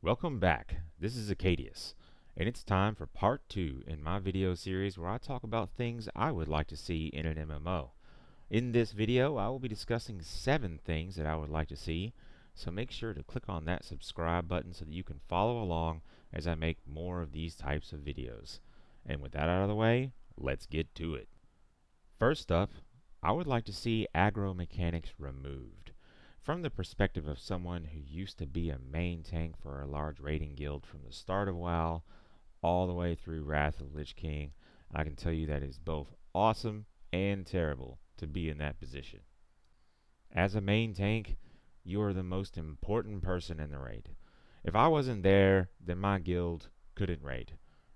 Welcome back. This is Acadius, and it's time for part 2 in my video series where I talk about things I would like to see in an MMO. In this video, I will be discussing 7 things that I would like to see, so make sure to click on that subscribe button so that you can follow along as I make more of these types of videos. And with that out of the way, let's get to it. First up, I would like to see aggro mechanics removed. From the perspective of someone who used to be a main tank for a large raiding guild from the start of WoW all the way through Wrath of Lich King, I can tell you that it is both awesome and terrible to be in that position. As a main tank, you are the most important person in the raid. If I wasn't there, then my guild couldn't raid.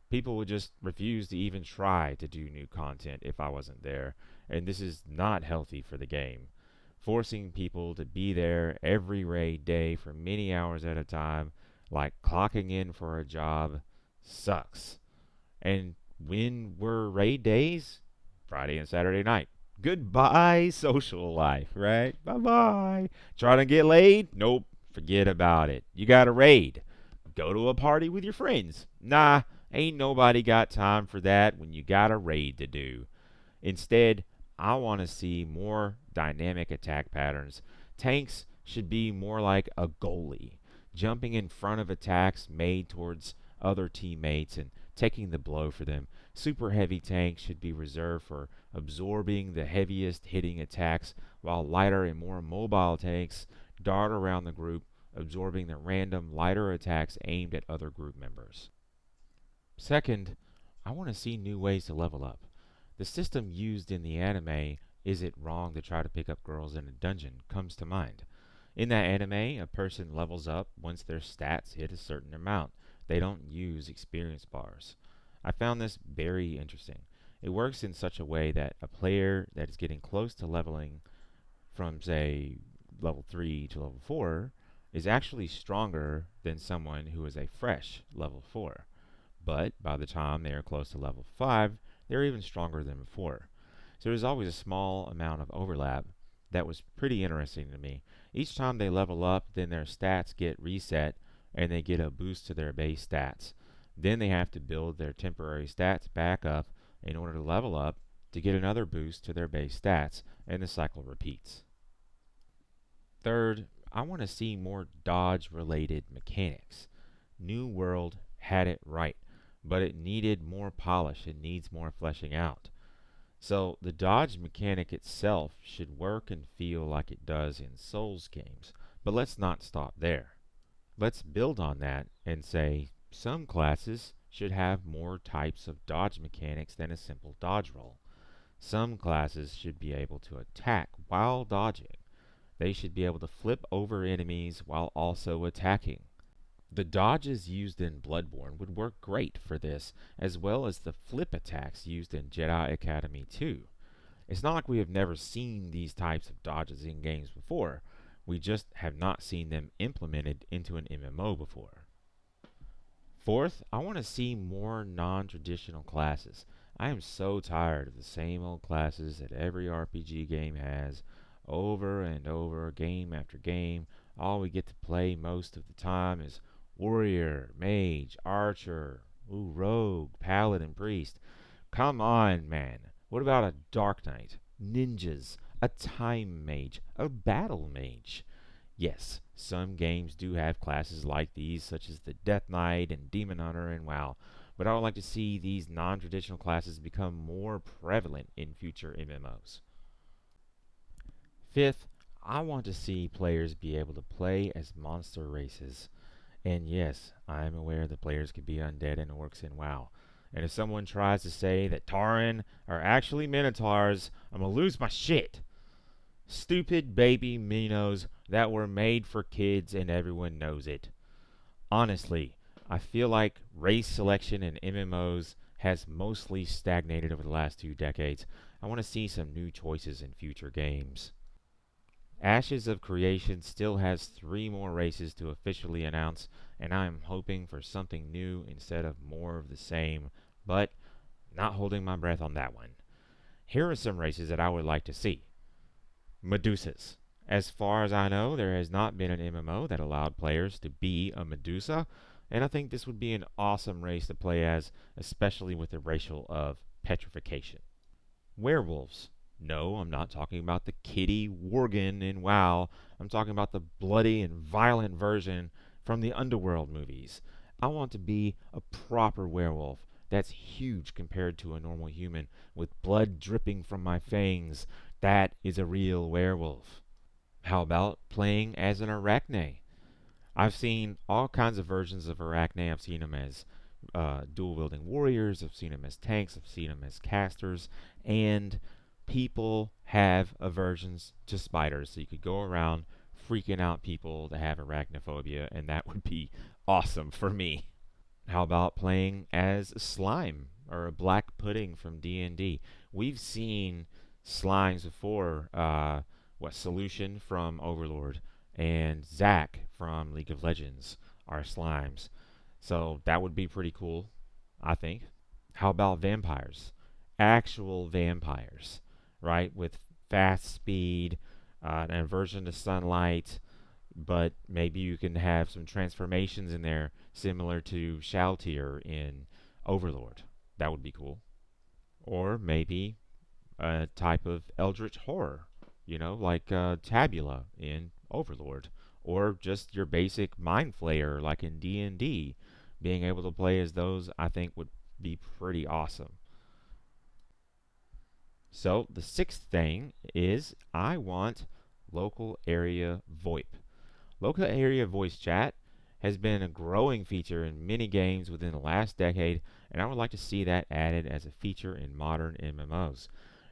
People would just refuse to even try to do new content if I wasn't there, and this is not healthy for the game. Forcing people to be there every raid day for many hours at a time, like clocking in for a job, sucks. And when were raid days? Friday and Saturday night. Goodbye, social life, right? Bye bye. Trying to get laid? Nope. Forget about it. You got to raid. Go to a party with your friends. Nah, ain't nobody got time for that when you got a raid to do. Instead, I want to see more dynamic attack patterns. Tanks should be more like a goalie, jumping in front of attacks made towards other teammates and taking the blow for them. Super heavy tanks should be reserved for absorbing the heaviest hitting attacks, while lighter and more mobile tanks dart around the group, absorbing the random lighter attacks aimed at other group members. Second, I want to see new ways to level up. The system used in the anime, "Is it wrong to try to pick up girls in a dungeon?" comes to mind. In that anime, a person levels up once their stats hit a certain amount. They don't use experience bars. I found this very interesting. It works in such a way that a player that is getting close to leveling from, say, level 3 to level 4 is actually stronger than someone who is a fresh level 4. But by the time they are close to level 5, they're even stronger than before. So there's always a small amount of overlap that was pretty interesting to me. Each time they level up, then their stats get reset and they get a boost to their base stats. Then they have to build their temporary stats back up in order to level up to get another boost to their base stats, and the cycle repeats. Third, I want to see more dodge related mechanics. New World had it right, but it needed more polish. It needs more fleshing out. So the dodge mechanic itself should work and feel like it does in Souls games. But let's not stop there. Let's build on that and say some classes should have more types of dodge mechanics than a simple dodge roll. Some classes should be able to attack while dodging. They should be able to flip over enemies while also attacking. The dodges used in Bloodborne would work great for this, as well as the flip attacks used in Jedi Academy 2. It's not like we have never seen these types of dodges in games before, we just have not seen them implemented into an MMO before. Fourth, I want to see more non-traditional classes. I am so tired of the same old classes that every RPG game has, over and over, game after game. All we get to play most of the time is warrior, mage, archer, rogue, paladin, priest. Come on, man. What about a dark knight, ninjas, a time mage, a battle mage? Yes, some games do have classes like these, such as the Death Knight and Demon Hunter and WoW, but I would like to see these non-traditional classes become more prevalent in future MMOs. Fifth, I want to see players be able to play as monster races. And yes, I am aware that players could be undead and orcs in WoW. And if someone tries to say that Tauren are actually Minotaurs, I'm gonna lose my shit. Stupid baby minnows that were made for kids and everyone knows it. Honestly, I feel like race selection in MMOs has mostly stagnated over the last 2 decades. I want to see some new choices in future games. Ashes of Creation still has 3 more races to officially announce, and I am hoping for something new instead of more of the same, but not holding my breath on that one. Here are some races that I would like to see. Medusas. As far as I know, there has not been an MMO that allowed players to be a Medusa, and I think this would be an awesome race to play as, especially with the racial of petrification. Werewolves. No, I'm not talking about the kitty Worgen in WoW. I'm talking about the bloody and violent version from the Underworld movies. I want to be a proper werewolf that's huge compared to a normal human with blood dripping from my fangs. That is a real werewolf. How about playing as an Arachne? I've seen all kinds of versions of Arachne. I've seen them as dual wielding warriors, I've seen them as tanks, I've seen them as casters, and people have aversions to spiders. So you could go around freaking out people that have arachnophobia, and that would be awesome for me. How about playing as slime or a black pudding from D&D? We've seen slimes before. Solution from Overlord and Zack from League of Legends are slimes. So that would be pretty cool, I think. How about vampires? Actual vampires, right? With fast speed, an aversion to sunlight, but maybe you can have some transformations in there similar to Shaltir in Overlord. That would be cool. Or maybe a type of eldritch horror, like Tabula in Overlord, or just your basic mind flayer like in D&D. Being able to play as those, I think, would be pretty awesome. So the sixth thing is I want local area VoIP. Local area voice chat has been a growing feature in many games within the last decade, and I would like to see that added as a feature in modern MMOs.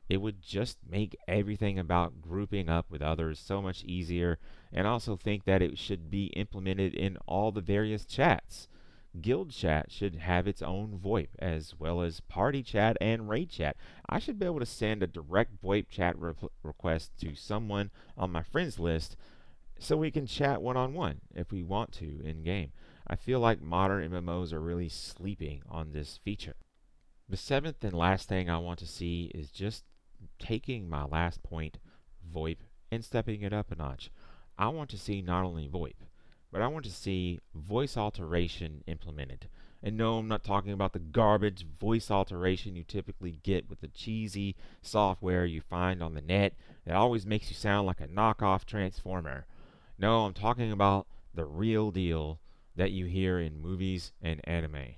It would just make everything about grouping up with others so much easier, and also think that it should be implemented in all the various chats. Guild chat should have its own VoIP, as well as party chat and raid chat. I should be able to send a direct VoIP chat request to someone on my friends list so we can chat one-on-one if we want to in game. I feel like modern MMOs are really sleeping on this feature. The seventh and last thing I want to see is just taking my last point, VoIP, and stepping it up a notch. I want to see not only VoIP, but I want to see voice alteration implemented. And no, I'm not talking about the garbage voice alteration you typically get with the cheesy software you find on the net that always makes you sound like a knockoff Transformer. No, I'm talking about the real deal that you hear in movies and anime.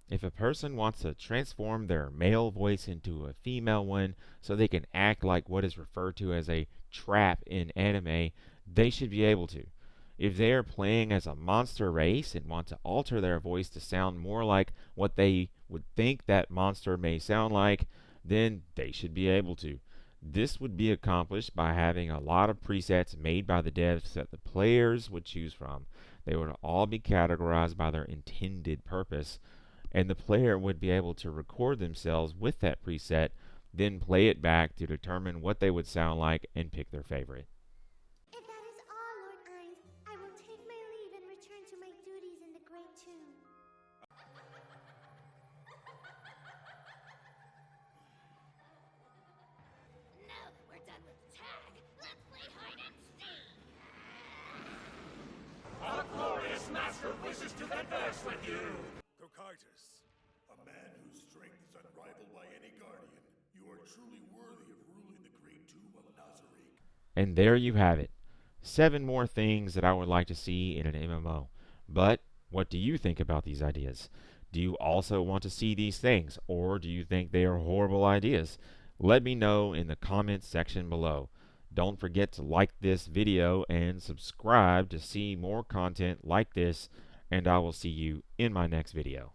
If a person wants to transform their male voice into a female one so they can act like what is referred to as a trap in anime, they should be able to. If they are playing as a monster race and want to alter their voice to sound more like what they would think that monster may sound like, then they should be able to. This would be accomplished by having a lot of presets made by the devs that the players would choose from. They would all be categorized by their intended purpose, and the player would be able to record themselves with that preset, then play it back to determine what they would sound like and pick their favorite. If that is all, Lord Ainz, I will take my leave and return to my duties in the Great Tomb. Now that we're done with tag, let's play hide and seek! Our glorious master wishes to converse with you! Cocytus, a man whose strength is unrivaled by any guardian, you are truly worthy of ruling the great tomb of Nazarick. And there you have it. 7 more things that I would like to see in an MMO. But what do you think about these ideas? Do you also want to see these things, or do you think they are horrible ideas? Let me know in the comments section below. Don't forget to like this video and subscribe to see more content like this, and I will see you in my next video.